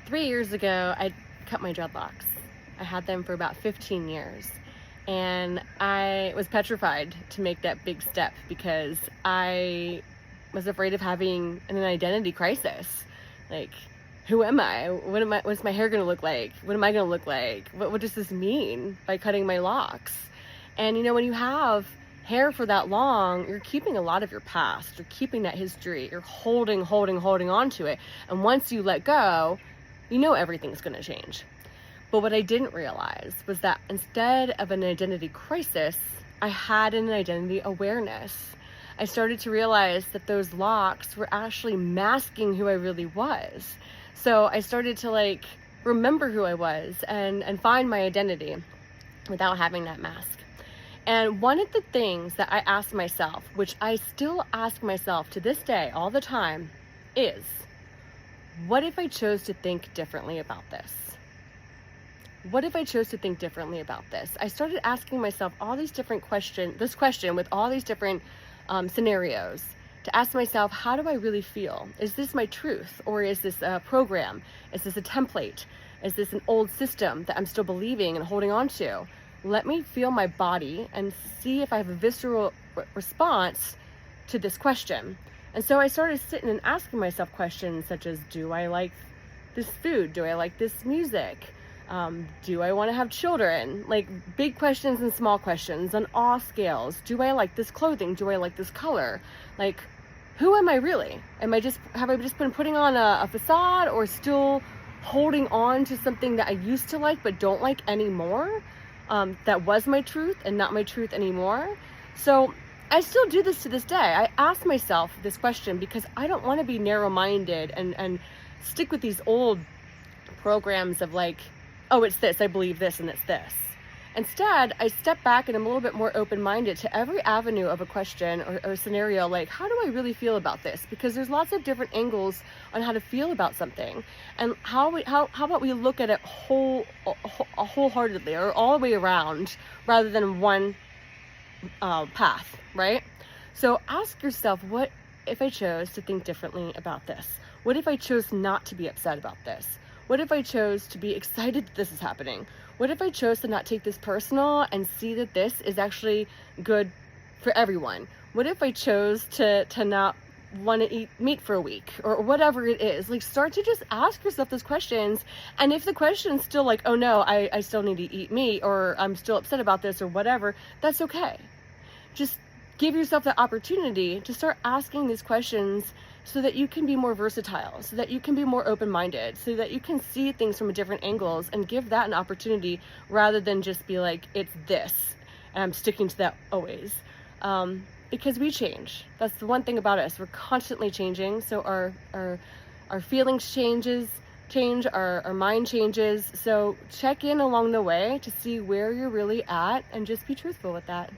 3 years ago, I cut my dreadlocks. I had them for about 15 years. And I was petrified to make that big step because I was afraid of having an identity crisis. Like, who am I? What's my hair gonna look like? What am I gonna look like? What does this mean by cutting my locks? And when you have hair for that long, you're keeping a lot of your past. You're keeping that history. You're holding on to it. And once you let go, everything's gonna change. But what I didn't realize was that instead of an identity crisis, I had an identity awareness. I started to realize that those locks were actually masking who I really was. So I started to remember who I was and find my identity without having that mask. And one of the things that I asked myself, which I still ask myself to this day all the time, is, what if I chose to think differently about this? What if I chose to think differently about this? I started asking myself all these different questions, this question with all these different scenarios, to ask myself, how do I really feel? Is this my truth? Or is this a program? Is this a template? Is this an old system that I'm still believing and holding on to? Let me feel my body and see if I have a visceral response to this question. And so I started sitting and asking myself questions such as, do I like this food? Do I like this music? Do I want to have children? Big questions and small questions on all scales. Do I like this clothing? Do I like this color? Who am I really? Have I just been putting on a facade, or still holding on to something that I used to like but don't like anymore? That was my truth and not my truth anymore. So I still do this to this day. I ask myself this question because I don't want to be narrow-minded and stick with these old programs of oh, it's this, I believe this, and it's this. Instead, I step back and I'm a little bit more open-minded to every avenue of a question or scenario, how do I really feel about this? Because there's lots of different angles on how to feel about something. And how about we look at it wholeheartedly, or all the way around, rather than one path, right? So ask yourself, what if I chose to think differently about this? What if I chose not to be upset about this? What if I chose to be excited that this is happening? What if I chose to not take this personal and see that this is actually good for everyone? What if I chose to not want to eat meat for a week, or whatever it is? Start to just ask yourself those questions. And if the question's still oh no, I still need to eat meat, or I'm still upset about this, or whatever, that's okay. Just give yourself the opportunity to start asking these questions so that you can be more versatile, so that you can be more open-minded, so that you can see things from different angles and give that an opportunity, rather than just be it's this, and I'm sticking to that always. Because we change. That's the one thing about us. We're constantly changing. So our feelings change, our mind changes. So check in along the way to see where you're really at, and just be truthful with that.